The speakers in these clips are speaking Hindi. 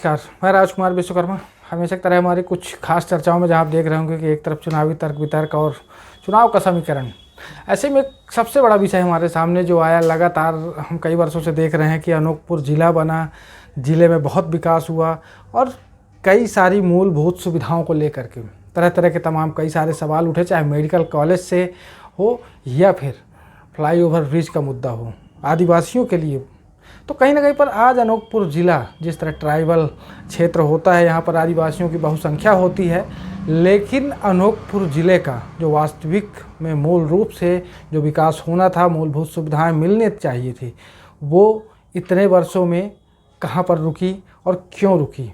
नमस्कार, मैं राजकुमार विश्वकर्मा। हमेशा की तरह हमारी कुछ खास चर्चाओं में जहां आप देख रहे होंगे कि एक तरफ चुनावी तर्क वितर्क और चुनाव का समीकरण, ऐसे में एक सबसे बड़ा विषय हमारे सामने जो आया, लगातार हम कई वर्षों से देख रहे हैं कि अनूपपुर ज़िला बना, ज़िले में बहुत विकास हुआ और कई सारी मूलभूत सुविधाओं को लेकर के तरह तरह के तमाम कई सारे सवाल उठे, चाहे मेडिकल कॉलेज से हो या फिर फ्लाईओवर ब्रिज का मुद्दा हो आदिवासियों के लिए। तो कहीं ना कहीं पर आज अनूपपुर ज़िला, जिस तरह ट्राइबल क्षेत्र होता है, यहाँ पर आदिवासियों की बहुसंख्या होती है, लेकिन अनूपपुर ज़िले का जो वास्तविक में मूल रूप से जो विकास होना था, मूलभूत सुविधाएं मिलने चाहिए थी, वो इतने वर्षों में कहाँ पर रुकी और क्यों रुकी।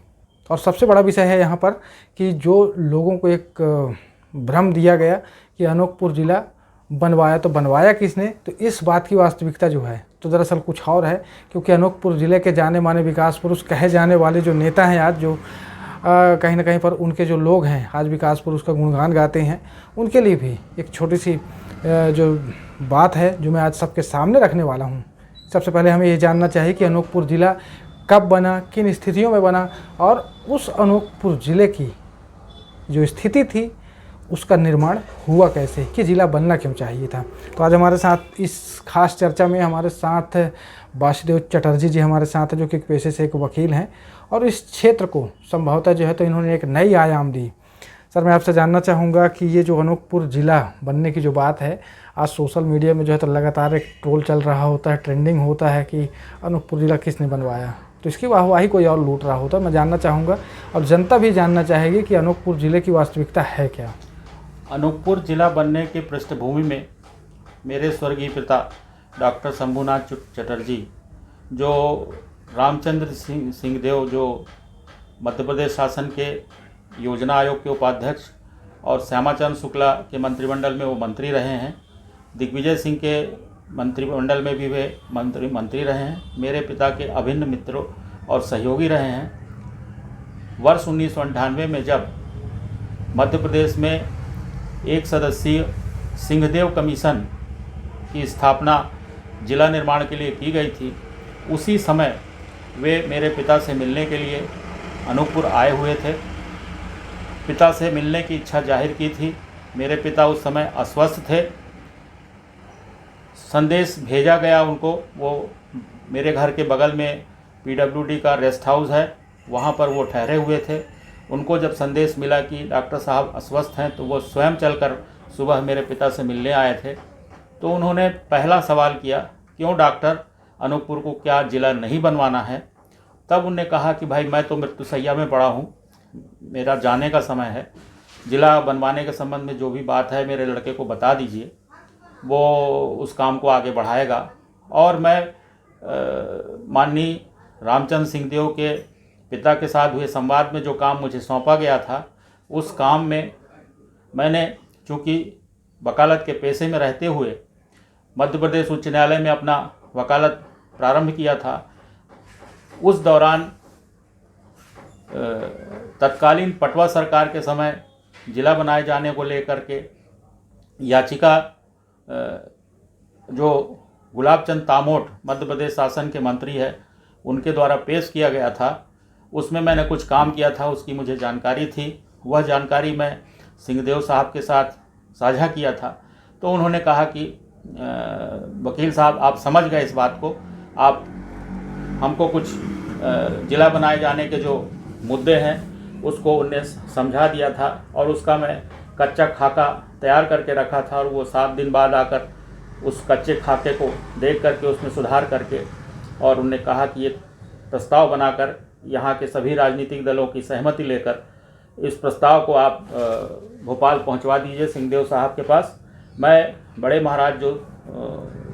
और सबसे बड़ा विषय है यहाँ पर कि जो लोगों को एक भ्रम दिया गया कि अनूपपुर ज़िला बनवाया, तो बनवाया किसने, तो इस बात की वास्तविकता जो है तो दरअसल कुछ और है। क्योंकि अनूपपुर ज़िले के जाने माने विकास पुरुष कहे जाने वाले जो नेता हैं आज, जो कहीं ना कहीं पर उनके जो लोग हैं आज विकास पुरुष का गुणगान गाते हैं, उनके लिए भी एक छोटी सी जो बात है जो मैं आज सबके सामने रखने वाला हूँ। सबसे पहले हमें ये जानना चाहिए कि अनूपपुर ज़िला कब बना, किन स्थितियों में बना और उस अनूपपुर ज़िले की जो स्थिति थी उसका निर्माण हुआ कैसे, कि ज़िला बनना क्यों चाहिए था। तो आज हमारे साथ इस खास चर्चा में हमारे साथ वासुदेव चटर्जी जी हमारे साथ हैं, जो कि पेशे से एक वकील हैं और इस क्षेत्र को संभवतः जो है तो इन्होंने एक नई आयाम दी। सर, मैं आपसे जानना चाहूँगा कि ये जो अनूपपुर ज़िला बनने की जो बात है, आज सोशल मीडिया में जो है तो लगातार एक ट्रोल चल रहा होता है, ट्रेंडिंग होता है कि अनूपपुर ज़िला किसने बनवाया, तो इसकी वाहवाही कोई और लूट रहा होता है। मैं जानना चाहूँगा और जनता भी जानना चाहेगी कि अनूपपुर ज़िले की वास्तविकता है क्या। अनूपपुर जिला बनने की पृष्ठभूमि में मेरे स्वर्गीय पिता डॉक्टर शंभुनाथ चटर्जी, जो रामचंद्र सिंहदेव, जो मध्य प्रदेश शासन के योजना आयोग के उपाध्यक्ष और श्यामाचरण शुक्ला के मंत्रिमंडल में वो मंत्री रहे हैं, दिग्विजय सिंह के मंत्रिमंडल में भी वे मंत्री रहे हैं, मेरे पिता के अभिन्न मित्रों और सहयोगी रहे हैं। वर्ष 1998 में जब मध्य प्रदेश में एक सदस्यीय सिंहदेव कमीशन की स्थापना जिला निर्माण के लिए की गई थी, उसी समय वे मेरे पिता से मिलने के लिए अनूपपुर आए हुए थे। पिता से मिलने की इच्छा जाहिर की थी। मेरे पिता उस समय अस्वस्थ थे। संदेश भेजा गया उनको, वो मेरे घर के बगल में PWD का रेस्ट हाउस है, वहाँ पर वो ठहरे हुए थे। उनको जब संदेश मिला कि डॉक्टर साहब अस्वस्थ हैं, तो वो स्वयं चलकर सुबह मेरे पिता से मिलने आए थे। तो उन्होंने पहला सवाल किया, क्यों डॉक्टर, अनूपपुर को क्या ज़िला नहीं बनवाना है। तब उन्होंने कहा कि भाई, मैं तो मृत्युशैया में पड़ा हूँ, मेरा जाने का समय है, ज़िला बनवाने के संबंध में जो भी बात है मेरे लड़के को बता दीजिए, वो उस काम को आगे बढ़ाएगा। और मैं माननीय रामचंद्र सिंहदेव के पिता के साथ हुए संवाद में जो काम मुझे सौंपा गया था, उस काम में मैंने, चूँकि वकालत के पेशे में रहते हुए मध्य प्रदेश उच्च न्यायालय में अपना वकालत प्रारंभ किया था, उस दौरान तत्कालीन पटवा सरकार के समय जिला बनाए जाने को लेकर के याचिका जो गुलाब चंद तामोट मध्य प्रदेश शासन के मंत्री है, उनके द्वारा पेश किया गया था, उसमें मैंने कुछ काम किया था, उसकी मुझे जानकारी थी। वह जानकारी मैं सिंहदेव साहब के साथ साझा किया था। तो उन्होंने कहा कि वकील साहब, आप समझ गए इस बात को, आप हमको कुछ ज़िला बनाए जाने के जो मुद्दे हैं उसको उन्हें समझा दिया था और उसका मैं कच्चा खाका तैयार करके रखा था। और वो 7 दिन बाद आकर उस कच्चे खाके को देख करके उसमें सुधार करके, और उन्होंने कहा कि ये प्रस्ताव बनाकर यहाँ के सभी राजनीतिक दलों की सहमति लेकर इस प्रस्ताव को आप भोपाल पहुँचवा दीजिए सिंहदेव साहब के पास। मैं बड़े महाराज जो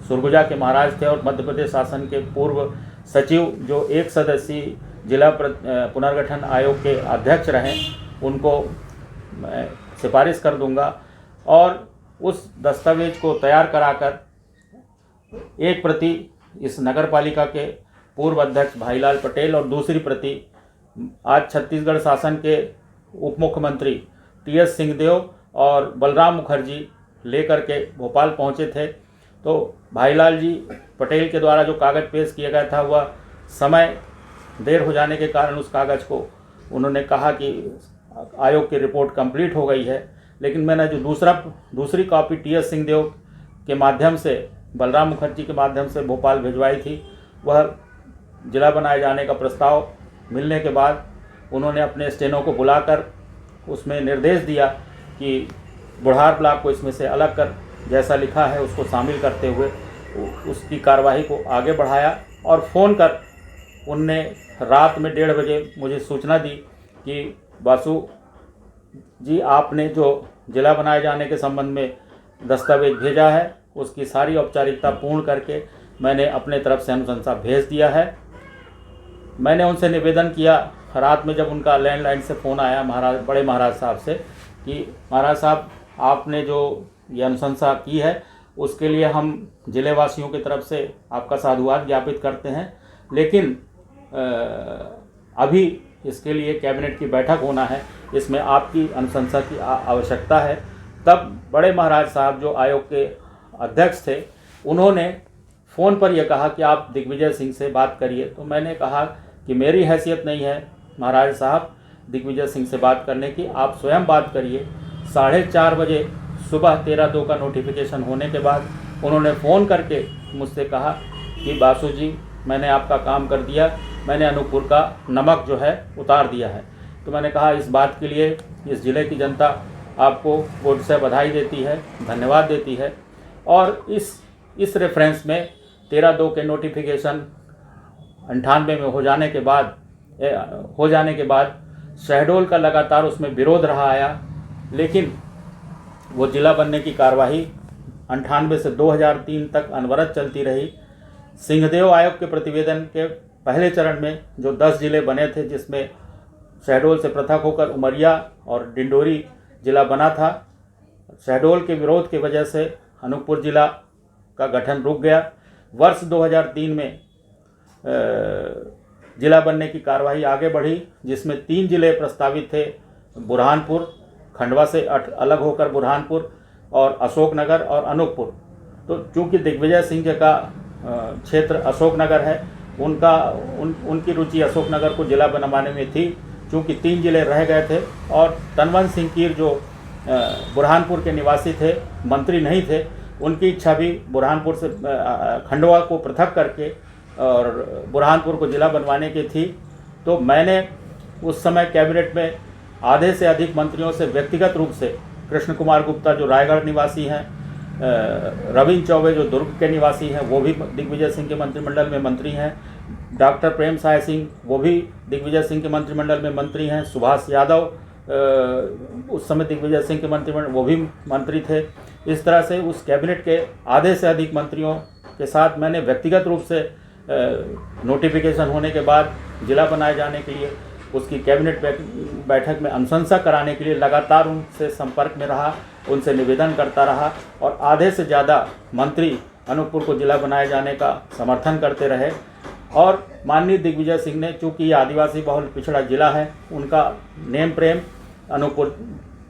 सुरगुजा के महाराज थे और मध्य प्रदेश शासन के पूर्व सचिव, जो एक सदस्यीय जिला पुनर्गठन आयोग के अध्यक्ष रहे, उनको मैं सिफारिश कर दूंगा और उस दस्तावेज को तैयार कराकर एक प्रति इस नगर पालिका के पूर्व अध्यक्ष भाईलाल पटेल और दूसरी प्रति आज छत्तीसगढ़ शासन के उप मुख्यमंत्री TS सिंहदेव और बलराम मुखर्जी लेकर के भोपाल पहुंचे थे। तो भाईलाल जी पटेल के द्वारा जो कागज़ पेश किया गया था, वह समय देर हो जाने के कारण उस कागज़ को उन्होंने कहा कि आयोग की रिपोर्ट कंप्लीट हो गई है, लेकिन मैंने जो दूसरी कॉपी टी.एस. सिंहदेव के माध्यम से, बलराम मुखर्जी के माध्यम से भोपाल भिजवाई थी, वह जिला बनाए जाने का प्रस्ताव मिलने के बाद उन्होंने अपने स्टेनो को बुलाकर उसमें निर्देश दिया कि बुढ़ार ब्लॉक को इसमें से अलग कर, जैसा लिखा है उसको शामिल करते हुए उसकी कार्यवाही को आगे बढ़ाया। और फ़ोन कर उनने रात में 1:30 बजे मुझे सूचना दी कि बासु जी, आपने जो जिला बनाए जाने के संबंध में दस्तावेज भेजा है उसकी सारी औपचारिकता पूर्ण करके मैंने अपने तरफ से अनुशंसा भेज दिया है। मैंने उनसे निवेदन किया रात में, जब उनका लैंडलाइन से फ़ोन आया बड़े महाराज साहब से, कि महाराज साहब, आपने जो ये अनुशंसा की है उसके लिए हम जिले वासियों की तरफ से आपका साधुवाद ज्ञापित करते हैं, लेकिन अभी इसके लिए कैबिनेट की बैठक होना है, इसमें आपकी अनुशंसा की आवश्यकता है। तब बड़े महाराज साहब जो आयोग के अध्यक्ष थे, उन्होंने फ़ोन पर यह कहा कि आप दिग्विजय सिंह से बात करिए। तो मैंने कहा कि मेरी हैसियत नहीं है महाराज साहब दिग्विजय सिंह से बात करने की, आप स्वयं बात करिए। 4:30 बजे सुबह 13/2 का नोटिफिकेशन होने के बाद उन्होंने फ़ोन करके मुझसे कहा कि बासु जी, मैंने आपका काम कर दिया, मैंने अनूपपुर का नमक जो है उतार दिया है। तो मैंने कहा, इस बात के लिए इस ज़िले की जनता आपको कोर्ट से बधाई देती है, धन्यवाद देती है। और इस रेफरेंस में 13/2 के नोटिफिकेशन 98 में हो जाने के बाद शहडोल का लगातार उसमें विरोध रहा आया, लेकिन वो जिला बनने की कार्यवाही 98 से 2003 तक अनवरत चलती रही। सिंहदेव आयोग के प्रतिवेदन के पहले चरण में जो 10 जिले बने थे, जिसमें शहडोल से पृथक होकर उमरिया और डिंडोरी जिला बना था, शहडोल के विरोध की वजह से अनूपपुर जिला का गठन रुक गया। वर्ष 2003 में जिला बनने की कार्यवाही आगे बढ़ी, जिसमें 3 जिले प्रस्तावित थे, बुरहानपुर, खंडवा से अलग होकर बुरहानपुर, और अशोकनगर और अनूपपुर। तो चूँकि दिग्विजय सिंह जी का क्षेत्र अशोकनगर है, उनकी रुचि अशोकनगर को जिला बनवाने में थी। चूँकि 3 जिले रह गए थे और तनवंत सिंह कीर जो बुरहानपुर के निवासी थे, मंत्री नहीं थे, उनकी इच्छा भी बुरहानपुर से खंडवा को पृथक करके और बुरहानपुर को जिला बनवाने की थी। तो मैंने उस समय कैबिनेट में आधे से अधिक मंत्रियों से व्यक्तिगत रूप से, कृष्ण कुमार गुप्ता जो रायगढ़ निवासी हैं, रविंद्र चौबे जो दुर्ग के निवासी हैं, वो भी दिग्विजय सिंह के मंत्रिमंडल में मंत्री हैं, डॉक्टर प्रेम साय सिंह वो भी दिग्विजय सिंह के मंत्रिमंडल में मंत्री हैं, सुभाष यादव उस समय दिग्विजय सिंह के मंत्रिमंडल वो भी मंत्री थे। इस तरह से उस कैबिनेट के आधे से अधिक मंत्रियों के साथ मैंने व्यक्तिगत रूप से नोटिफिकेशन होने के बाद जिला बनाए जाने के लिए उसकी कैबिनेट बैठक में अनुशंसा कराने के लिए लगातार उनसे संपर्क में रहा, उनसे निवेदन करता रहा, और आधे से ज़्यादा मंत्री अनूपपुर को जिला बनाए जाने का समर्थन करते रहे। और माननीय दिग्विजय सिंह ने, चूँकि ये आदिवासी बहुल पिछड़ा जिला है, उनका नेम प्रेम अनूपपुर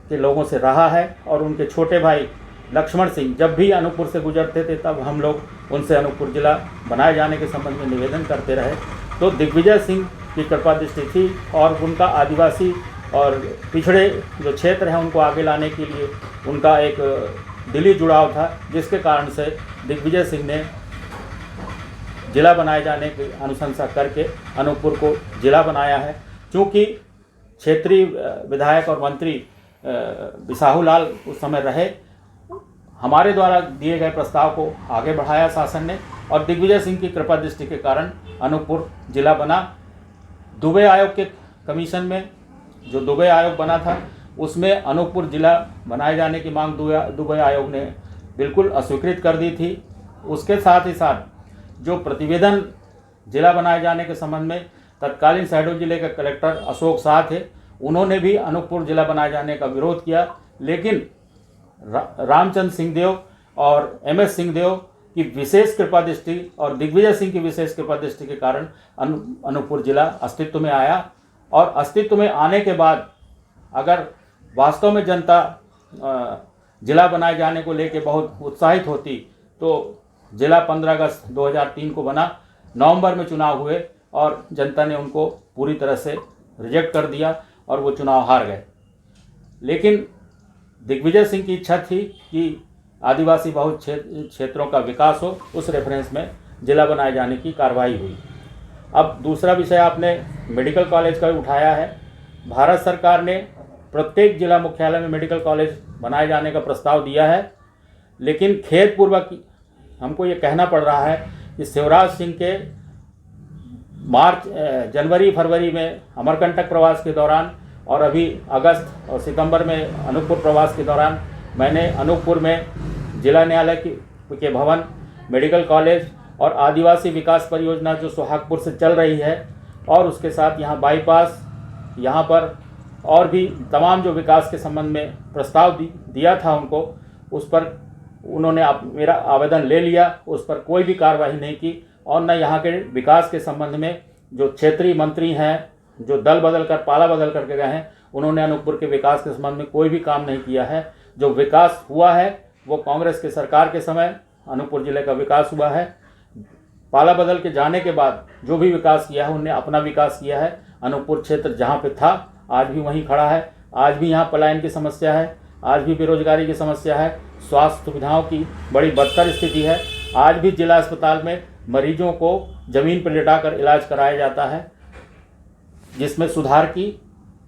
के लोगों से रहा है, और उनके छोटे भाई लक्ष्मण सिंह जब भी अनूपपुर से गुजरते थे तब हम लोग उनसे अनूपपुर जिला बनाए जाने के संबंध में निवेदन करते रहे। तो दिग्विजय सिंह की कृपा दृष्टि थी, और उनका आदिवासी और पिछड़े जो क्षेत्र हैं उनको आगे लाने के लिए उनका एक दिली जुड़ाव था, जिसके कारण से दिग्विजय सिंह ने जिला बनाए जाने की अनुशंसा करके अनूपपुर को जिला बनाया है। चूँकि क्षेत्रीय विधायक और मंत्री बिसाहू लाल उस समय रहे, हमारे द्वारा दिए गए प्रस्ताव को आगे बढ़ाया शासन ने, और दिग्विजय सिंह की कृपा दृष्टि के कारण अनूपपुर जिला बना। दुबे आयोग के कमीशन में जो दुबे आयोग बना था, उसमें अनूपपुर जिला बनाए जाने की मांग दुबे आयोग ने बिल्कुल अस्वीकृत कर दी थी। उसके साथ ही साथ जो प्रतिवेदन जिला बनाए जाने के संबंध में तत्कालीन शहडोल जिले के कलेक्टर अशोक शाह थे, उन्होंने भी अनूपपुर जिला बनाए जाने का विरोध किया, लेकिन रामचंद्र सिंहदेव और MS सिंहदेव की विशेष कृपा दृष्टि और दिग्विजय सिंह की विशेष कृपा दृष्टि के कारण अनूपपुर जिला अस्तित्व में आया। और अस्तित्व में आने के बाद अगर वास्तव में जनता जिला बनाए जाने को लेकर बहुत उत्साहित होती तो जिला 15 अगस्त 2003 को बना। नवंबर में चुनाव हुए और जनता ने उनको पूरी तरह से रिजेक्ट कर दिया और वो चुनाव हार गए। लेकिन दिग्विजय सिंह की इच्छा थी कि आदिवासी बहुल क्षेत्रों का विकास हो, उस रेफरेंस में जिला बनाए जाने की कार्रवाई हुई। अब दूसरा विषय आपने मेडिकल कॉलेज का उठाया है। भारत सरकार ने प्रत्येक जिला मुख्यालय में मेडिकल कॉलेज बनाए जाने का प्रस्ताव दिया है, लेकिन खेदपूर्वक हमको ये कहना पड़ रहा है कि शिवराज सिंह के जनवरी फरवरी में अमरकंटक प्रवास के दौरान और अभी अगस्त और सितंबर में अनूपपुर प्रवास के दौरान मैंने अनूपपुर में जिला न्यायालय के भवन, मेडिकल कॉलेज और आदिवासी विकास परियोजना जो सुहागपुर से चल रही है और उसके साथ यहाँ बाईपास, यहाँ पर और भी तमाम जो विकास के संबंध में प्रस्ताव दिया था उनको, उस पर उन्होंने मेरा आवेदन ले लिया, उस पर कोई भी कार्रवाई नहीं की और न यहाँ के विकास के संबंध में जो क्षेत्रीय मंत्री हैं, जो दल बदल कर पाला बदल करके गए हैं, उन्होंने अनूपपुर के विकास के संबंध में कोई भी काम नहीं किया है। जो विकास हुआ है वो कांग्रेस के सरकार के समय अनूपपुर जिले का विकास हुआ है। पाला बदल के जाने के बाद जो भी विकास किया है उन्होंने अपना विकास किया है। अनूपपुर क्षेत्र जहाँ पे था आज भी वहीं खड़ा है। आज भी यहाँ पलायन की समस्या है, आज भी बेरोजगारी की समस्या है, स्वास्थ्य सुविधाओं की बड़ी बदतर स्थिति है। आज भी जिला अस्पताल में मरीजों को ज़मीन पर लिटाकर इलाज कराया जाता है, जिसमें सुधार की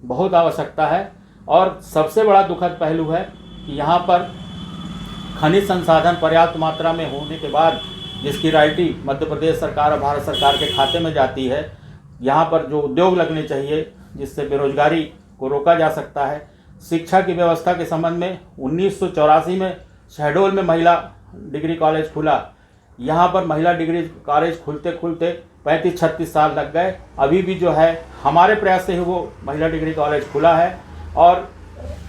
बहुत आवश्यकता है। और सबसे बड़ा दुखद पहलू है कि यहाँ पर खनिज संसाधन पर्याप्त मात्रा में होने के बाद जिसकी रॉयल्टी मध्य प्रदेश सरकार और भारत सरकार के खाते में जाती है, यहाँ पर जो उद्योग लगने चाहिए जिससे बेरोजगारी को रोका जा सकता है। शिक्षा की व्यवस्था के संबंध में 1984 में शहडोल में महिला डिग्री कॉलेज खुला। यहाँ पर महिला डिग्री कॉलेज खुलते खुलते 35-36 साल लग गए। अभी भी जो है हमारे प्रयास से ही वो महिला डिग्री कॉलेज खुला है और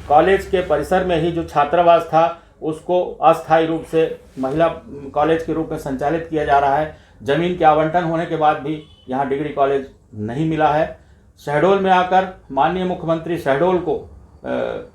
कॉलेज के परिसर में ही जो छात्रावास था उसको अस्थायी रूप से महिला कॉलेज के रूप में संचालित किया जा रहा है। ज़मीन के आवंटन होने के बाद भी यहाँ डिग्री कॉलेज नहीं मिला है। शहडोल में आकर माननीय मुख्यमंत्री शहडोल को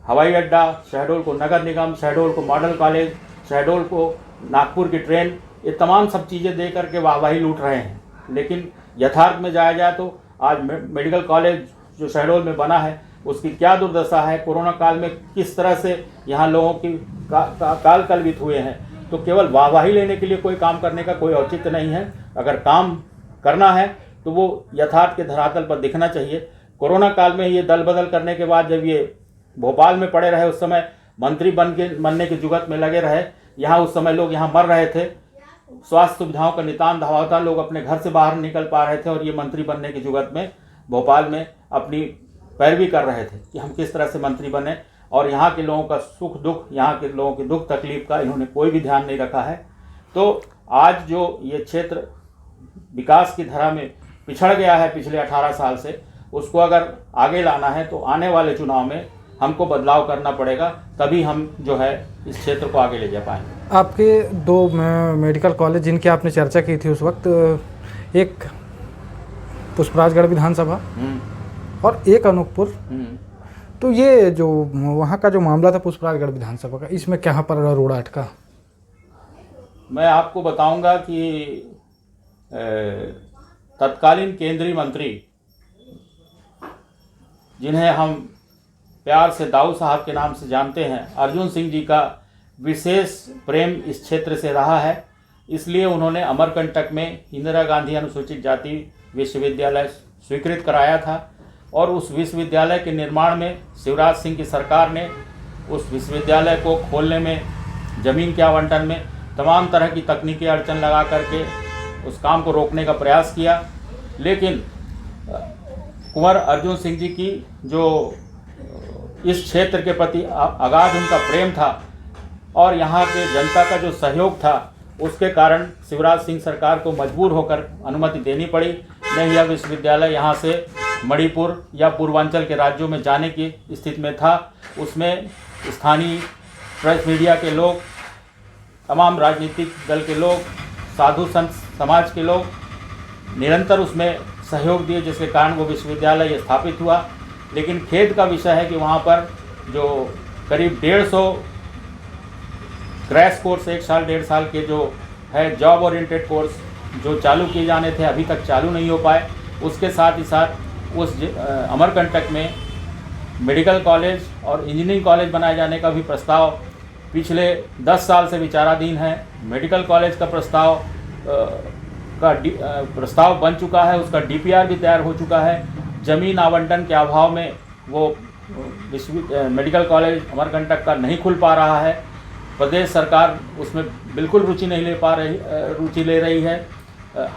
हवाई अड्डा, शहडोल को नगर निगम, शहडोल को मॉडल कॉलेज, शहडोल को नागपुर की ट्रेन, ये तमाम सब चीज़ें दे करके वाहवाही लूट रहे हैं। लेकिन यथार्थ में जाया जाए तो आज मेडिकल कॉलेज जो शहडोल में बना है उसकी क्या दुर्दशा है, कोरोना काल में किस तरह से यहाँ लोगों की काल कलवित हुए हैं। तो केवल वाहवाही लेने के लिए कोई काम करने का कोई औचित्य नहीं है। अगर काम करना है तो वो यथार्थ के धरातल पर दिखना चाहिए। कोरोना काल में ये दल बदल करने के बाद जब ये भोपाल में पड़े रहे, उस समय मंत्री बनने की जुगत में लगे रहे, यहाँ उस समय लोग यहाँ मर रहे थे, स्वास्थ्य सुविधाओं का नितान अभाव था, लोग अपने घर से बाहर निकल पा रहे थे और ये मंत्री बनने की जुगत में भोपाल में अपनी पैरवी कर रहे थे कि हम किस तरह से मंत्री बने। और यहाँ के लोगों का सुख दुख, यहाँ के लोगों की दुख तकलीफ का इन्होंने कोई भी ध्यान नहीं रखा है। तो आज जो ये क्षेत्र विकास की धारा में पिछड़ गया है पिछले 18 साल से, उसको अगर आगे लाना है तो आने वाले चुनाव में हमको बदलाव करना पड़ेगा, तभी हम जो है इस क्षेत्र को आगे ले जा पाएंगे। आपके दो मेडिकल कॉलेज जिनकी आपने चर्चा की थी उस वक्त, एक पुष्पराजगढ़ विधानसभा और एक अनूपपुर, तो ये जो वहाँ का जो मामला था पुष्पराजगढ़ विधानसभा का, इसमें कहाँ पर रोड़ा अटका? मैं आपको बताऊंगा कि तत्कालीन केंद्रीय मंत्री जिन्हें हम प्यार से दाऊ साहब के नाम से जानते हैं, अर्जुन सिंह जी का विशेष प्रेम इस क्षेत्र से रहा है। इसलिए उन्होंने अमरकंटक में इंदिरा गांधी अनुसूचित जाति विश्वविद्यालय स्वीकृत कराया था और उस विश्वविद्यालय के निर्माण में शिवराज सिंह की सरकार ने उस विश्वविद्यालय को खोलने में, ज़मीन के आवंटन में तमाम तरह की तकनीकी अड़चन लगा करके उस काम को रोकने का प्रयास किया। लेकिन कुंवर अर्जुन सिंह जी की जो इस क्षेत्र के प्रति अगाध उनका प्रेम था और यहाँ के जनता का जो सहयोग था, उसके कारण शिवराज सिंह सरकार को मजबूर होकर अनुमति देनी पड़ी। नहीं यह विश्वविद्यालय यहाँ से मणिपुर या पूर्वांचल के राज्यों में जाने की स्थिति में था। उसमें स्थानीय प्रेस मीडिया के लोग, तमाम राजनीतिक दल के लोग, साधु संत समाज के लोग निरंतर उसमें सहयोग दिए, जिसके कारण वो विश्वविद्यालय स्थापित हुआ। लेकिन खेद का विषय है कि वहाँ पर जो करीब 150 क्रैश कोर्स, 1 साल 1.5 साल के जो है जॉब ओरिएंटेड कोर्स जो चालू किए जाने थे, अभी तक चालू नहीं हो पाए। उसके साथ ही साथ उस अमरकंटक में मेडिकल कॉलेज और इंजीनियरिंग कॉलेज बनाए जाने का भी प्रस्ताव पिछले 10 साल से विचाराधीन है। मेडिकल कॉलेज का प्रस्ताव बन चुका है, उसका डीपीआर भी तैयार हो चुका है। ज़मीन आवंटन के अभाव में वो मेडिकल कॉलेज अमरकंटक का नहीं खुल पा रहा है। प्रदेश सरकार उसमें बिल्कुल रुचि ले रही है।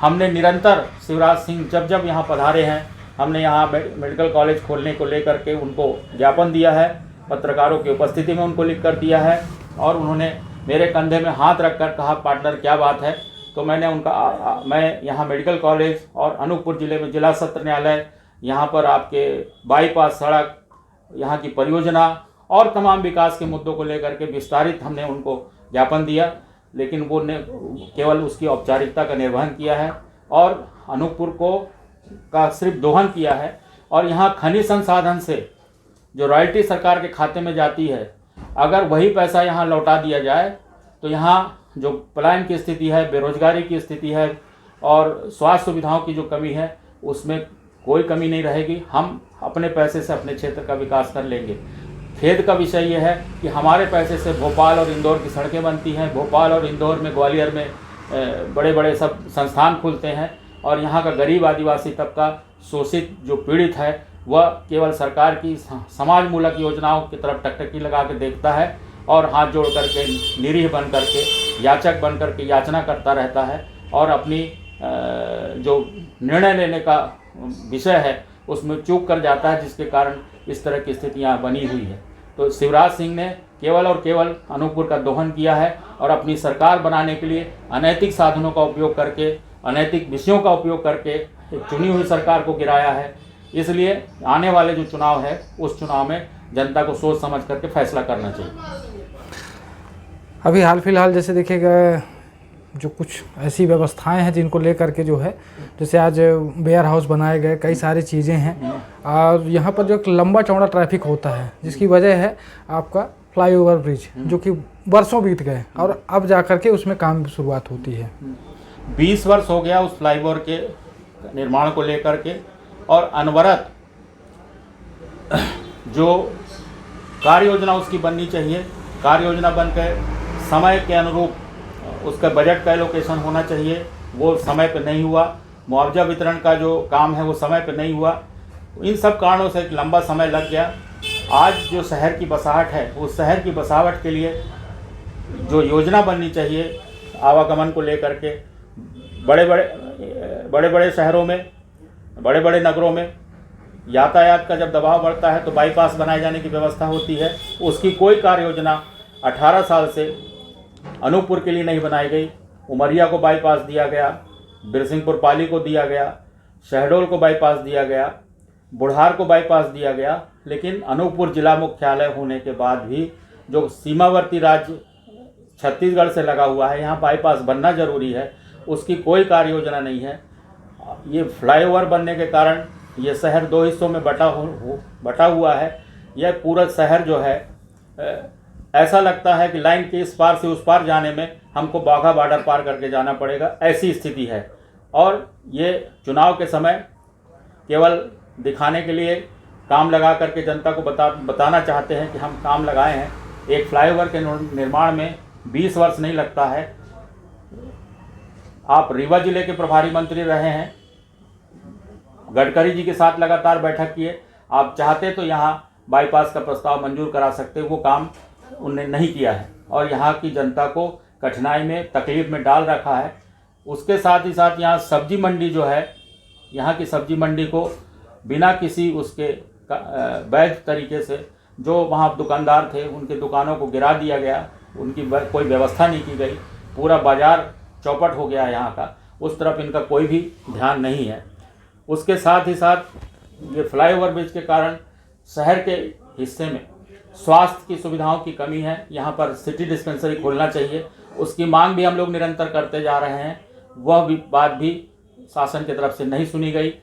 हमने निरंतर शिवराज सिंह जब यहाँ पधारे हैं, हमने यहाँ मेडिकल कॉलेज खोलने को लेकर के उनको ज्ञापन दिया है, पत्रकारों की उपस्थिति में उनको लिख कर दिया है और उन्होंने मेरे कंधे में हाथ रखकर कहा, पार्टनर क्या बात है। तो मैंने मैं यहाँ मेडिकल कॉलेज और अनूपपुर ज़िले में जिला सत्र न्यायालय, यहाँ पर आपके बाईपास सड़क, यहाँ की परियोजना और तमाम विकास के मुद्दों को लेकर के विस्तारित हमने उनको ज्ञापन दिया, लेकिन वो ने केवल उसकी औपचारिकता का निर्वहन किया है और अनूपपुर का सिर्फ दोहन किया है। और यहाँ खनिज संसाधन से जो रॉयल्टी सरकार के खाते में जाती है, अगर वही पैसा यहाँ लौटा दिया जाए तो यहाँ जो पलायन की स्थिति है, बेरोजगारी की स्थिति है और स्वास्थ्य सुविधाओं की जो कमी है, उसमें कोई कमी नहीं रहेगी। हम अपने पैसे से अपने क्षेत्र का विकास कर लेंगे। खेद का विषय यह है कि हमारे पैसे से भोपाल और इंदौर की सड़कें बनती हैं, भोपाल और इंदौर में, ग्वालियर में बड़े बड़े सब संस्थान खुलते हैं और यहाँ का गरीब आदिवासी तबका, शोषित जो पीड़ित है, वह केवल सरकार की समाज मूलक योजनाओं की तरफ टकटकी लगा के देखता है और हाथ जोड़ करके निरीह बन करके, याचक बन करके याचना करता रहता है और अपनी जो निर्णय लेने का विषय है उसमें चूक कर जाता है, जिसके कारण इस तरह की स्थितियाँ बनी हुई है। तो शिवराज सिंह ने केवल और केवल अनूपपुर का दोहन किया है और अपनी सरकार बनाने के लिए अनैतिक साधनों का उपयोग करके, अनैतिक विषयों का उपयोग करके एक चुनी हुई सरकार को गिराया है। इसलिए आने वाले जो चुनाव है, उस चुनाव में जनता को सोच समझ करके फैसला करना चाहिए। अभी हाल फिलहाल जैसे देखिएगा, जो कुछ ऐसी व्यवस्थाएं हैं जिनको लेकर के जो है, जैसे आज वेयर हाउस बनाए गए, कई सारी चीज़ें हैं और यहाँ पर जो एक लंबा चौड़ा ट्रैफिक होता है, जिसकी वजह है आपका फ्लाईओवर ब्रिज, जो कि वर्षों बीत गए और अब जा कर के उसमें काम की शुरुआत होती है। 20 वर्ष हो गया उस फ्लाईओवर के निर्माण को लेकर के और अनवरत जो कार्य योजना उसकी बननी चाहिए, कार्य योजना बनकर समय के अनुरूप उसका बजट का एलोकेशन होना चाहिए, वो समय पे नहीं हुआ। मुआवजा वितरण का जो काम है वो समय पे नहीं हुआ। इन सब कारणों से एक लंबा समय लग गया। आज जो शहर की बसाहट है, उस शहर की बसाहट के लिए जो योजना बननी चाहिए आवागमन को लेकर के, बड़े बड़े शहरों में, बड़े बड़े नगरों में यातायात का जब दबाव बढ़ता है तो बाईपास बनाए जाने की व्यवस्था होती है। उसकी कोई कार्य योजना 18 साल से अनूपपुर के लिए नहीं बनाई गई। उमरिया को बाईपास दिया गया, बिरसिंहपुर पाली को दिया गया, शहडोल को बाईपास दिया गया, बुढ़ार को बाईपास दिया गया, लेकिन अनूपपुर जिला मुख्यालय होने के बाद भी जो सीमावर्ती राज्य छत्तीसगढ़ से लगा हुआ है, यहाँ बाईपास बनना जरूरी है, उसकी कोई कार्य योजना नहीं है। ये फ्लाईओवर बनने के कारण ये शहर 2 हिस्सों में बटा हुआ है। यह पूरा शहर जो है ऐसा लगता है कि लाइन के इस पार से उस पार जाने में हमको बाघा बॉर्डर पार करके जाना पड़ेगा, ऐसी स्थिति है। और ये चुनाव के समय केवल दिखाने के लिए काम लगा करके जनता को बताना चाहते हैं कि हम काम लगाए हैं। एक फ्लाईओवर के निर्माण में 20 वर्ष नहीं लगता है। आप रीवा जिले के प्रभारी मंत्री रहे हैं, गडकरी जी के साथ लगातार बैठक किए। आप चाहते तो यहाँ बाईपास का प्रस्ताव मंजूर करा सकते, वो काम उन्होंने नहीं किया है और यहाँ की जनता को कठिनाई में, तकलीफ में डाल रखा है। उसके साथ ही साथ यहाँ सब्जी मंडी जो है, यहाँ की सब्जी मंडी को बिना किसी उसके वैध तरीके से जो वहाँ दुकानदार थे उनके दुकानों को गिरा दिया गया, उनकी कोई व्यवस्था नहीं की गई, पूरा बाजार चौपट हो गया यहाँ का, उस तरफ इनका कोई भी ध्यान नहीं है। उसके साथ ही साथ ये फ्लाईओवर ब्रिज के कारण शहर के हिस्से में स्वास्थ्य की सुविधाओं की कमी है। यहाँ पर सिटी डिस्पेंसरी खोलना चाहिए, उसकी मांग भी हम लोग निरंतर करते जा रहे हैं। वह भी बात भी शासन की तरफ से नहीं सुनी गई।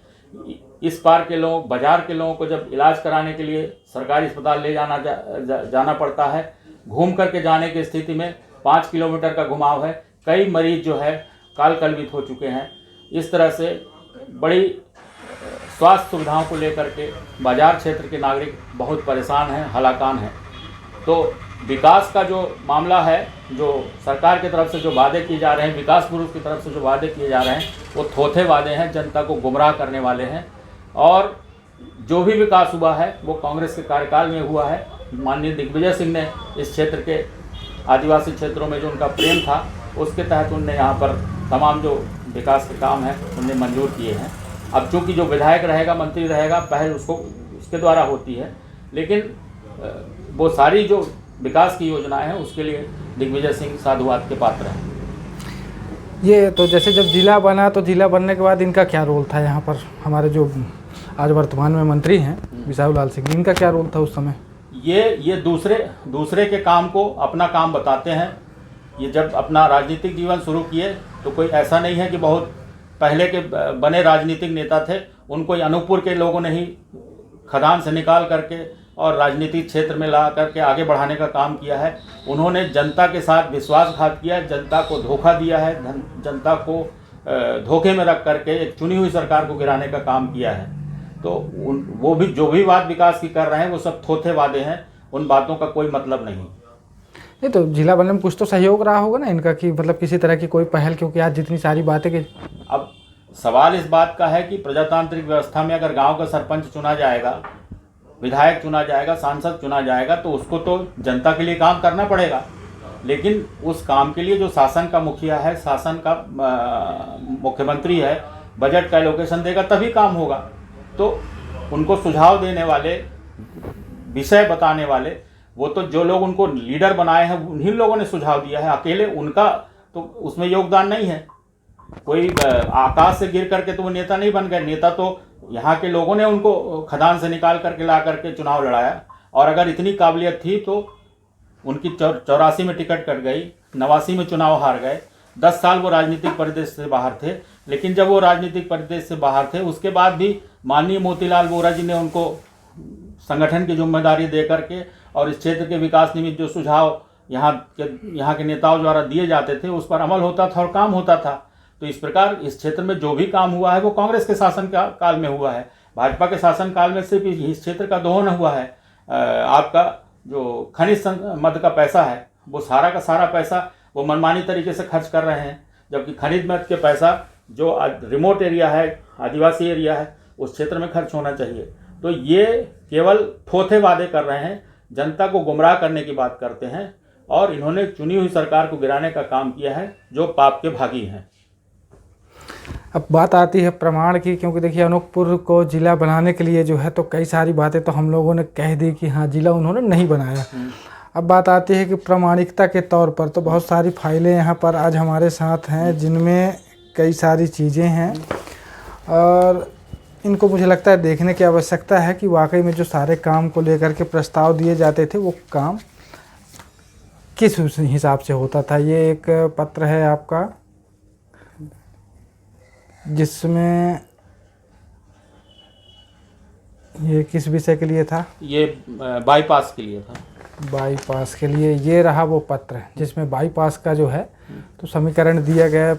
इस पार के लोग, बाजार के लोगों को जब इलाज कराने के लिए सरकारी अस्पताल ले जाना पड़ता है, घूम करके जाने की स्थिति में 5 किलोमीटर का घुमाव है। कई मरीज जो है काल कलवित हो चुके हैं। इस तरह से बड़ी स्वास्थ्य सुविधाओं को लेकर के बाजार क्षेत्र के नागरिक बहुत परेशान हैं, हलाकान हैं। तो विकास का जो मामला है, जो सरकार की तरफ से जो वादे किए जा रहे हैं, विकास पुरुष की तरफ से जो वादे किए जा रहे हैं, वो थोथे वादे हैं, जनता को गुमराह करने वाले हैं। और जो भी विकास हुआ है वो कांग्रेस के कार्यकाल में हुआ है। माननीय दिग्विजय सिंह ने इस क्षेत्र के आदिवासी क्षेत्रों में जो उनका प्रेम था, उसके तहत उनने यहाँ पर तमाम जो विकास के काम हैं उनने मंजूर किए हैं। अब चूँकि जो विधायक रहेगा, मंत्री रहेगा, पहल उसके द्वारा होती है, लेकिन वो सारी जो विकास की योजनाएं हैं उसके लिए दिग्विजय सिंह साधुवाद के पात्र हैं। ये तो जैसे जब जिला बना, तो जिला बनने के बाद इनका क्या रोल था यहाँ पर? हमारे जो आज वर्तमान में मंत्री हैं बिसाहू लाल सिंह, इनका क्या रोल था उस समय? ये दूसरे के काम को अपना काम बताते हैं। ये जब अपना राजनीतिक जीवन शुरू किए तो कोई ऐसा नहीं है कि बहुत पहले के बने राजनीतिक नेता थे, उनको अनूपपुर के लोगों ने ही खदान से निकाल करके और राजनीतिक क्षेत्र में ला करके आगे बढ़ाने का काम किया है। उन्होंने जनता के साथ विश्वासघात किया, जनता को धोखा दिया है, जनता को धोखे में रख करके एक चुनी हुई सरकार को गिराने का काम किया है। तो वो भी जो भी बात विकास की कर रहे हैं वो सब थोथे वादे हैं, उन बातों का कोई मतलब नहीं। नहीं तो जिला बनने में कुछ तो सहयोग रहा होगा ना इनका, कि मतलब किसी तरह की कोई पहल, क्योंकि आज जितनी सारी बातें कि अब सवाल इस बात का है कि प्रजातांत्रिक व्यवस्था में अगर गांव का सरपंच चुना जाएगा, विधायक चुना जाएगा, सांसद चुना जाएगा, तो उसको तो जनता के लिए काम करना पड़ेगा। लेकिन उस काम के लिए जो शासन का मुखिया है, शासन का मुख्यमंत्री है, बजट का एलोकेशन देगा तभी काम होगा। तो उनको सुझाव देने वाले, विषय बताने वाले, वो तो जो लोग उनको लीडर बनाए हैं उन्हीं लोगों ने सुझाव दिया है। अकेले उनका तो उसमें योगदान नहीं है। कोई आकाश से गिर करके तो वो नेता नहीं बन गए। नेता तो यहाँ के लोगों ने उनको खदान से निकाल करके ला करके चुनाव लड़ाया। और अगर इतनी काबिलियत थी तो उनकी 84 में टिकट कट गई, 89 में चुनाव हार गए। 10 साल वो राजनीतिक परिदृश्य से बाहर थे। लेकिन जब वो राजनीतिक परिदृश्य से बाहर थे, उसके बाद भी माननीय मोतीलाल वोरा जी ने उनको संगठन की जिम्मेदारी दे करके और इस क्षेत्र के विकास निमित्त जो सुझाव यहाँ के नेताओं द्वारा दिए जाते थे उस पर अमल होता था और काम होता था। तो इस प्रकार इस क्षेत्र में जो भी काम हुआ है वो कांग्रेस के शासन काल में हुआ है। भाजपा के शासन काल में सिर्फ इस क्षेत्र का दोहन हुआ है। आपका जो खनिज मद का पैसा है वो सारा का सारा पैसा वो मनमानी तरीके से खर्च कर रहे हैं, जबकि खनिज मद के पैसा जो रिमोट एरिया है, आदिवासी एरिया है, उस क्षेत्र में खर्च होना चाहिए। तो ये केवल थोथे वादे कर रहे हैं, जनता को गुमराह करने की बात करते हैं और इन्होंने चुनी हुई सरकार को गिराने का काम किया है जो पाप के भागी हैं। अब बात आती है प्रमाण की, क्योंकि देखिए अनूपपुर को जिला बनाने के लिए जो है तो कई सारी बातें तो हम लोगों ने कह दी कि हाँ जिला उन्होंने नहीं बनाया। अब बात आती है कि प्रामाणिकता के तौर पर तो बहुत सारी फाइलें यहाँ पर आज हमारे साथ हैं जिनमें कई सारी चीज़ें हैं और इनको मुझे लगता है देखने की आवश्यकता है कि वाकई में जो सारे काम को लेकर के प्रस्ताव दिए जाते थे वो काम किस हिसाब से होता था। ये एक पत्र है आपका जिसमें ये किस विषय के लिए था? ये बाईपास के लिए था। बाईपास के लिए ये रहा वो पत्र जिसमें बाईपास का जो है तो समीकरण दिया गया है।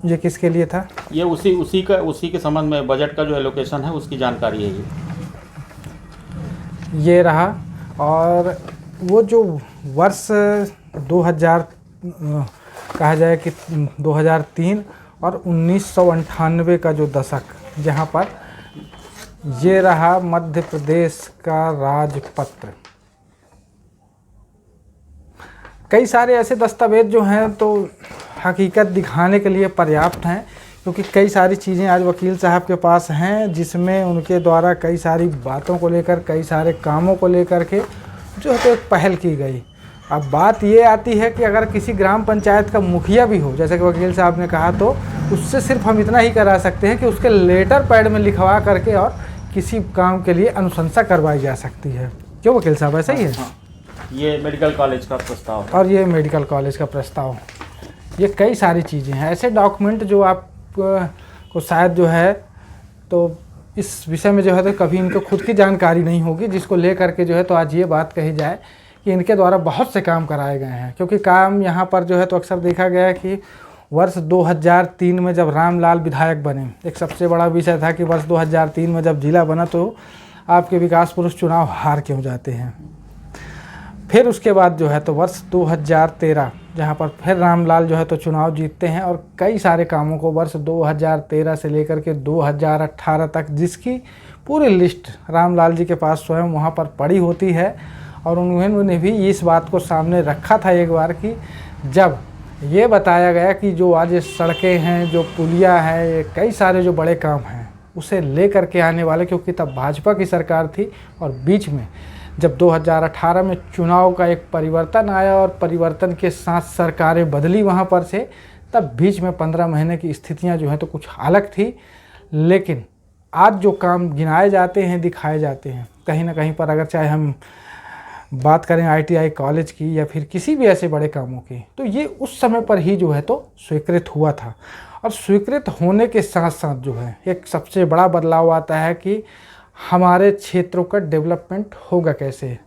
ये किसके लिए था? ये उसी के संबंध में बजट का जो एलोकेशन है उसकी जानकारी है ये रहा। और वो जो वर्ष 2000 कहा जाए कि 2003 और 1998 का जो दशक, जहाँ पर ये रहा मध्य प्रदेश का राजपत्र। कई सारे ऐसे दस्तावेज जो हैं तो हकीकत दिखाने के लिए पर्याप्त हैं, क्योंकि कई सारी चीज़ें आज वकील साहब के पास हैं जिसमें उनके द्वारा कई सारी बातों को लेकर, कई सारे कामों को लेकर के जो है तो एक पहल की गई। अब बात ये आती है कि अगर किसी ग्राम पंचायत का मुखिया भी हो, जैसे कि वकील साहब ने कहा, तो उससे सिर्फ हम इतना ही करा सकते हैं कि उसके लेटर पैड में लिखवा करके और किसी काम के लिए अनुशंसा करवाई जा सकती है। क्यों वकील साहब, ऐसा ही है? हाँ। ये मेडिकल कॉलेज का प्रस्ताव है। और ये मेडिकल कॉलेज का प्रस्ताव, ये कई सारी चीज़ें हैं, ऐसे डॉक्यूमेंट जो आप को शायद जो है तो इस विषय में जो है तो कभी इनको खुद की जानकारी नहीं होगी, जिसको ले करके जो है तो आज ये बात कही जाए कि इनके द्वारा बहुत से काम कराए गए हैं। क्योंकि काम यहाँ पर जो है तो अक्सर देखा गया है कि वर्ष 2003 में जब रामलाल विधायक बने, एक सबसे बड़ा विषय था कि वर्ष 2003 में जब जिला बना तो आपके विकास पुरुष चुनाव हार क्यों जाते हैं। फिर उसके बाद जो है तो वर्ष 2013 जहाँ पर फिर रामलाल जो है तो चुनाव जीतते हैं और कई सारे कामों को वर्ष 2013 से लेकर के 2018 तक, जिसकी पूरी लिस्ट रामलाल जी के पास स्वयं वहाँ पर पड़ी होती है। और उन्होंने भी इस बात को सामने रखा था एक बार कि जब ये बताया गया कि जो आज सड़कें हैं, जो पुलिया है, कई सारे जो बड़े काम हैं उसे लेकर के आने वाले, क्योंकि तब भाजपा की सरकार थी और बीच में जब 2018 में चुनाव का एक परिवर्तन आया और परिवर्तन के साथ सरकारें बदली वहाँ पर से, तब बीच में 15 महीने की स्थितियाँ जो हैं तो कुछ अलग थी। लेकिन आज जो काम गिनाए जाते हैं, दिखाए जाते हैं, कहीं ना कहीं पर अगर चाहे हम बात करें ITI कॉलेज की या फिर किसी भी ऐसे बड़े कामों की, तो ये उस समय पर ही जो है तो स्वीकृत हुआ था। और स्वीकृत होने के साथ साथ जो है एक सबसे बड़ा बदलाव आता है कि हमारे क्षेत्रों का डेवलपमेंट होगा कैसे।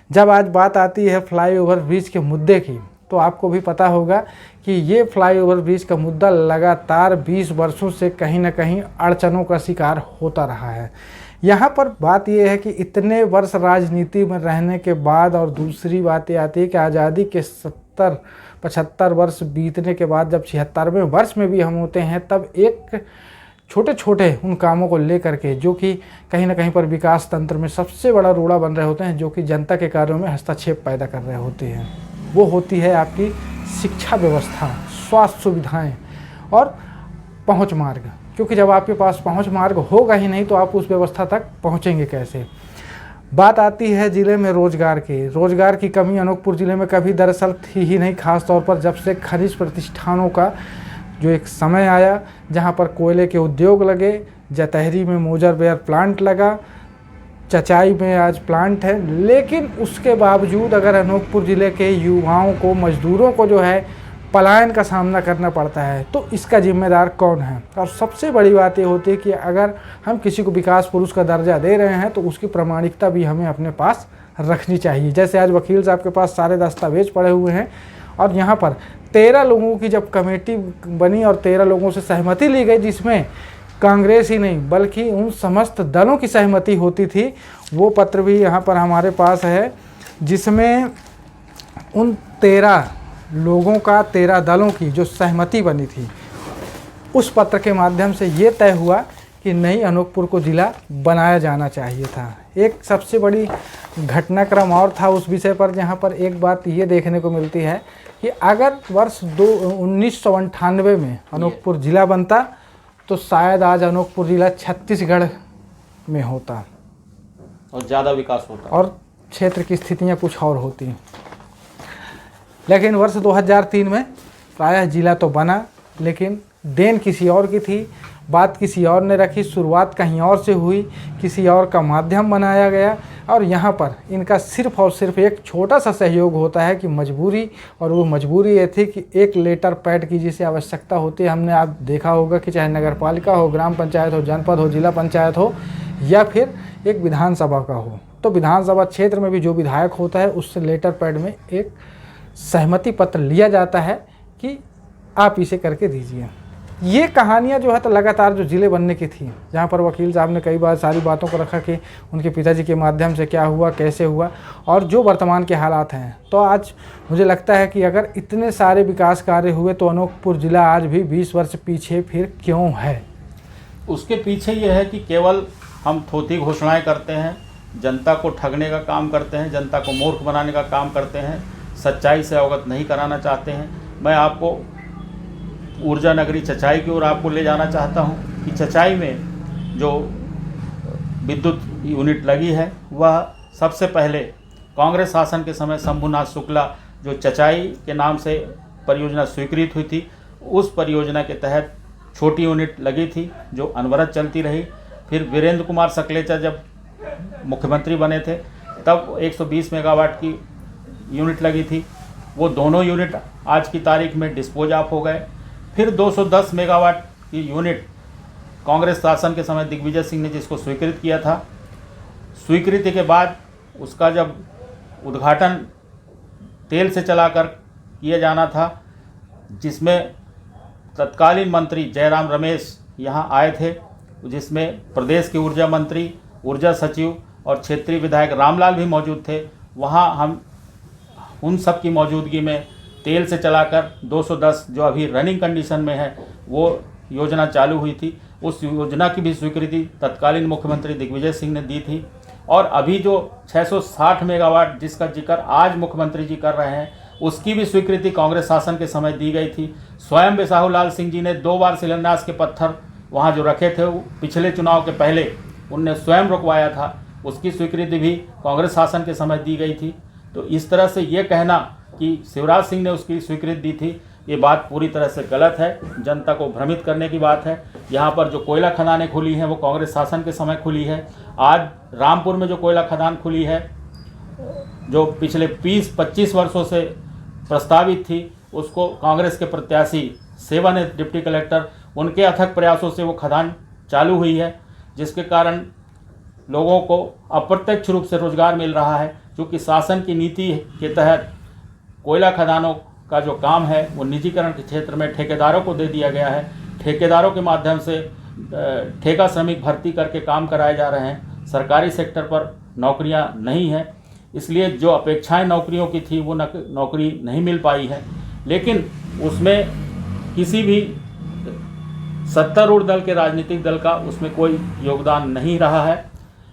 जब आज बात आती है फ्लाईओवर ब्रिज के मुद्दे की, तो आपको भी पता होगा कि ये फ्लाईओवर ब्रिज का मुद्दा लगातार 20 वर्षों से कहीं ना कहीं अड़चनों का शिकार होता रहा है। यहाँ पर बात यह है कि इतने वर्ष राजनीति में रहने के बाद, और दूसरी बात ये आती है कि आज़ादी के 70-75 वर्ष बीतने के बाद जब 76वें वर्ष में भी हम होते हैं, तब एक छोटे छोटे उन कामों को लेकर के जो कि कहीं ना कहीं पर विकास तंत्र में सबसे बड़ा रोड़ा बन रहे होते हैं, जो कि जनता के कार्यों में हस्तक्षेप पैदा कर रहे होते हैं, वो होती है आपकी शिक्षा व्यवस्था, स्वास्थ्य सुविधाएं और पहुंच मार्ग। क्योंकि जब आपके पास पहुंच मार्ग होगा ही नहीं तो आप उस व्यवस्था तक पहुंचेंगे कैसे। बात आती है ज़िले में रोजगार की कमी अनूपपुर ज़िले में कभी दरअसल थी ही नहीं, खास तौर पर जब से खनिज प्रतिष्ठानों का जो एक समय आया जहां पर कोयले के उद्योग लगे। जतहरी में मोजरबेयर प्लांट लगा, चचाई में आज प्लांट है, लेकिन उसके बावजूद अगर अनूपपुर ज़िले के युवाओं को, मजदूरों को जो है पलायन का सामना करना पड़ता है, तो इसका जिम्मेदार कौन है। और सबसे बड़ी बात ये होती है कि अगर हम किसी को विकास पुरुष का दर्जा दे रहे हैं तो उसकी प्रामाणिकता भी हमें अपने पास रखनी चाहिए। जैसे आज वकील साहब के पास सारे दस्तावेज पड़े हुए हैं और यहाँ पर 13 लोगों की जब कमेटी बनी और 13 लोगों से सहमति ली गई, जिसमें कांग्रेस ही नहीं बल्कि उन समस्त दलों की सहमति होती थी, वो पत्र भी यहाँ पर हमारे पास है, जिसमें उन 13 लोगों का, 13 दलों की जो सहमति बनी थी, उस पत्र के माध्यम से ये तय हुआ कि नई अनूपपुर को ज़िला बनाया जाना चाहिए था। एक सबसे बड़ी घटनाक्रम और था उस विषय पर, जहाँ पर एक बात ये देखने को मिलती है कि अगर वर्ष 1998 में अनूपपुर ज़िला बनता तो शायद आज अनूपपुर ज़िला छत्तीसगढ़ में होता और ज़्यादा विकास होता और क्षेत्र की स्थितियाँ कुछ और होती। लेकिन वर्ष 2003 में प्रायः ज़िला तो बना, लेकिन देन किसी और की थी, बात किसी और ने रखी, शुरुआत कहीं और से हुई, किसी और का माध्यम बनाया गया। और यहाँ पर इनका सिर्फ और सिर्फ एक छोटा सा सहयोग होता है कि मजबूरी, और वो मजबूरी ये थी कि एक लेटर पैड की जिसे आवश्यकता होती है। हमने आप देखा होगा कि चाहे नगर पालिका हो, ग्राम पंचायत हो, जनपद हो, जिला पंचायत हो या फिर एक विधानसभा का हो, तो विधानसभा क्षेत्र में भी जो विधायक होता है उससे लेटर पैड में एक सहमति पत्र लिया जाता है कि आप इसे करके दीजिए। ये कहानियाँ जो है तो लगातार जो ज़िले बनने की थी, जहाँ पर वकील साहब ने कई बार सारी बातों को रखा कि उनके पिताजी के माध्यम से क्या हुआ, कैसे हुआ और जो वर्तमान के हालात हैं। तो आज मुझे लगता है कि अगर इतने सारे विकास कार्य हुए तो अनूपपुर ज़िला आज भी 20 वर्ष पीछे फिर क्यों है। उसके पीछे ये है कि केवल हम थोथी घोषणाएँ करते हैं, जनता को ठगने का काम करते हैं, जनता को मूर्ख बनाने का काम करते हैं, सच्चाई से अवगत नहीं कराना चाहते हैं। मैं आपको ऊर्जा नगरी चचाई की ओर आपको ले जाना चाहता हूं कि चचाई में जो विद्युत यूनिट लगी है वह सबसे पहले कांग्रेस शासन के समय शंभुनाथ शुक्ला जो चचाई के नाम से परियोजना स्वीकृत हुई थी, उस परियोजना के तहत छोटी यूनिट लगी थी जो अनवरत चलती रही। फिर वीरेंद्र कुमार सकलेचा जब मुख्यमंत्री बने थे तब 120 मेगावाट की यूनिट लगी थी, वो दोनों यूनिट आज की तारीख में डिस्पोज ऑफ हो गए। फिर 210 मेगावाट की यूनिट कांग्रेस शासन के समय दिग्विजय सिंह ने जिसको स्वीकृत किया था, स्वीकृति के बाद उसका जब उद्घाटन तेल से चलाकर किया जाना था, जिसमें तत्कालीन मंत्री जयराम रमेश यहाँ आए थे, जिसमें प्रदेश के ऊर्जा मंत्री, ऊर्जा सचिव और क्षेत्रीय विधायक रामलाल भी मौजूद थे। वहाँ हम उन सब की मौजूदगी में तेल से चलाकर 210 जो अभी रनिंग कंडीशन में है वो योजना चालू हुई थी। उस योजना की भी स्वीकृति तत्कालीन मुख्यमंत्री दिग्विजय सिंह ने दी थी। और अभी जो 660 मेगावाट जिसका जिक्र आज मुख्यमंत्री जी कर रहे हैं, उसकी भी स्वीकृति कांग्रेस शासन के समय दी गई थी। स्वयं बिसाहू लाल सिंह जी ने 2 बार शिलान्यास के पत्थर वहाँ जो रखे थे, वो पिछले चुनाव के पहले उनने स्वयं रुकवाया था, उसकी स्वीकृति भी कांग्रेस शासन के समय दी गई थी। तो इस तरह से ये कहना कि शिवराज सिंह ने उसकी स्वीकृति दी थी, ये बात पूरी तरह से गलत है, जनता को भ्रमित करने की बात है। यहाँ पर जो कोयला खदानें खुली हैं वो कांग्रेस शासन के समय खुली है। आज रामपुर में जो कोयला खदान खुली है, जो पिछले 20-25 वर्षों से प्रस्तावित थी, उसको कांग्रेस के प्रत्याशी सेवानिवृत्त डिप्टी कलेक्टर, उनके अथक प्रयासों से वो खदान चालू हुई है, जिसके कारण लोगों को अप्रत्यक्ष रूप से रोजगार मिल रहा है। क्योंकि शासन की नीति के तहत कोयला खदानों का जो काम है वो निजीकरण के क्षेत्र में ठेकेदारों को दे दिया गया है। ठेकेदारों के माध्यम से ठेका श्रमिक भर्ती करके काम कराए जा रहे हैं। सरकारी सेक्टर पर नौकरियां नहीं हैं, इसलिए जो अपेक्षाएं नौकरियों की थी वो नौकरी नहीं मिल पाई है। लेकिन उसमें किसी भी सत्तारूढ़ दल के राजनीतिक दल का उसमें कोई योगदान नहीं रहा है।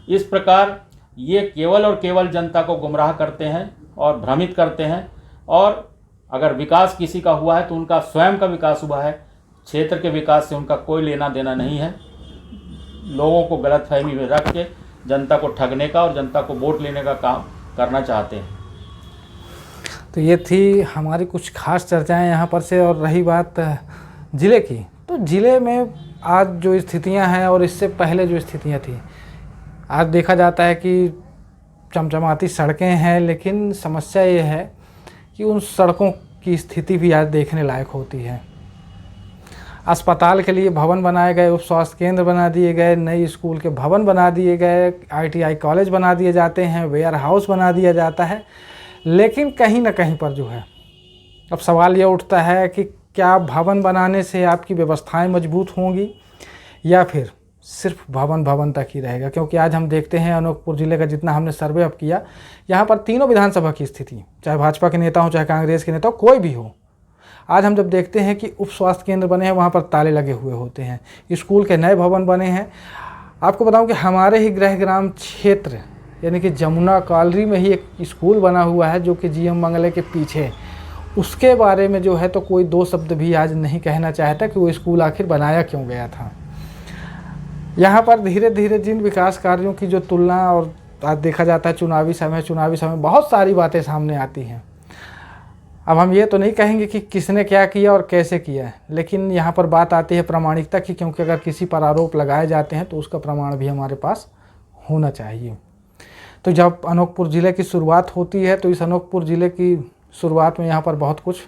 इस प्रकार ये केवल और केवल जनता को गुमराह करते हैं और भ्रमित करते हैं। और अगर विकास किसी का हुआ है तो उनका स्वयं का विकास हुआ है, क्षेत्र के विकास से उनका कोई लेना देना नहीं है। लोगों को गलतफहमी में रख के जनता को ठगने का और जनता को वोट लेने का काम करना चाहते हैं। तो ये थी हमारी कुछ खास चर्चाएं यहाँ पर से। और रही बात ज़िले की, तो ज़िले में आज जो स्थितियाँ हैं और इससे पहले जो स्थितियाँ थी, आज देखा जाता है कि चमचमाती सड़कें हैं, लेकिन समस्या ये है कि उन सड़कों की स्थिति भी आज देखने लायक होती है। अस्पताल के लिए भवन बनाए गए, उप स्वास्थ्य केंद्र बना दिए गए, नई स्कूल के भवन बना दिए गए, ITI कॉलेज बना दिए जाते हैं, वेयर हाउस बना दिया जाता है। लेकिन कहीं ना कहीं पर जो है अब सवाल ये उठता है कि क्या भवन बनाने से आपकी व्यवस्थाएं मजबूत होंगी या फिर सिर्फ भवन तक ही रहेगा। क्योंकि आज हम देखते हैं अनूपपुर ज़िले का जितना हमने सर्वे अप किया, यहाँ पर तीनों विधानसभा की स्थिति, चाहे भाजपा के नेता हो चाहे कांग्रेस के नेता हो, कोई भी हो, आज हम जब देखते हैं कि उप स्वास्थ्य केंद्र बने हैं वहाँ पर ताले लगे हुए होते हैं, स्कूल के नए भवन बने हैं। आपको बताऊं कि हमारे ही गृहग्राम क्षेत्र यानी कि जमुना कॉलोनी में ही एक स्कूल बना हुआ है जो कि GM बंगले के पीछे, उसके बारे में जो है तो कोई 2 शब्द भी आज नहीं कहना चाहता कि वो स्कूल आखिर बनाया क्यों गया था। यहाँ पर धीरे धीरे जिन विकास कार्यों की जो तुलना और आज देखा जाता है चुनावी समय बहुत सारी बातें सामने आती हैं। अब हम ये तो नहीं कहेंगे कि किसने क्या किया और कैसे किया है, लेकिन यहाँ पर बात आती है प्रामाणिकता की, क्योंकि अगर किसी पर आरोप लगाए जाते हैं तो उसका प्रमाण भी हमारे पास होना चाहिए। तो जब अनूपपुर ज़िले की शुरुआत होती है तो इस अनूपपुर ज़िले की शुरुआत में यहाँ पर बहुत कुछ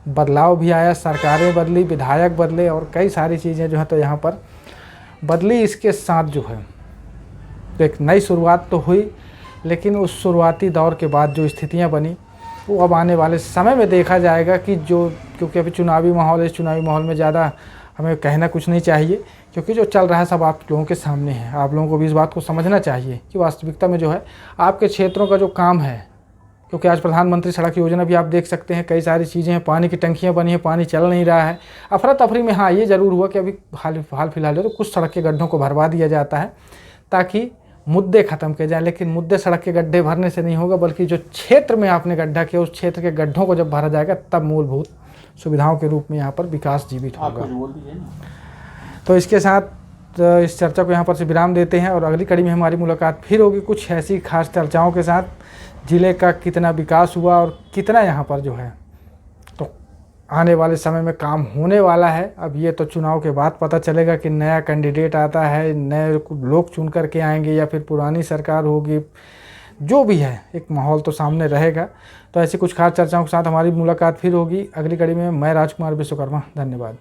बदलाव भी आया, सरकारें बदली, विधायक बदले और कई सारी चीज़ें जो हैं तो यहाँ पर बदली। इसके साथ जो है तो एक नई शुरुआत तो हुई, लेकिन उस शुरुआती दौर के बाद जो स्थितियाँ बनी वो अब आने वाले समय में देखा जाएगा कि क्योंकि अभी चुनावी माहौल है, इस चुनावी माहौल में ज़्यादा हमें कहना कुछ नहीं चाहिए, क्योंकि जो चल रहा है सब आप लोगों के सामने है। आप लोगों को भी इस बात को समझना चाहिए कि वास्तविकता में जो है आपके क्षेत्रों का जो काम है, क्योंकि आज प्रधानमंत्री सड़क योजना भी आप देख सकते हैं, कई सारी चीज़ें हैं, पानी की टंकियाँ बनी हैं, पानी चल नहीं रहा है। अफरा तफरी में हाँ ये ज़रूर हुआ कि अभी हाल फिलहाल तो कुछ सड़क के गड्ढों को भरवा दिया जाता है ताकि मुद्दे ख़त्म किए जाए, लेकिन मुद्दे सड़क के गड्ढे भरने से नहीं होगा, बल्कि जो क्षेत्र में आपने गड्ढा किया उस क्षेत्र के गड्ढों को जब भरा जाएगा तब मूलभूत सुविधाओं के रूप में यहाँ पर विकास जीवित होगा। तो इसके साथ इस चर्चा को यहाँ पर से विराम देते हैं और अगली कड़ी में हमारी मुलाकात फिर होगी कुछ ऐसी खास चर्चाओं के साथ। ज़िले का कितना विकास हुआ और कितना यहाँ पर जो है तो आने वाले समय में काम होने वाला है, अब ये तो चुनाव के बाद पता चलेगा कि नया कैंडिडेट आता है, नए लोग चुन करके आएंगे या फिर पुरानी सरकार होगी, जो भी है एक माहौल तो सामने रहेगा। तो ऐसी कुछ खास चर्चाओं के साथ हमारी मुलाकात फिर होगी अगली कड़ी में। मैं राजकुमार विश्वकर्मा, धन्यवाद।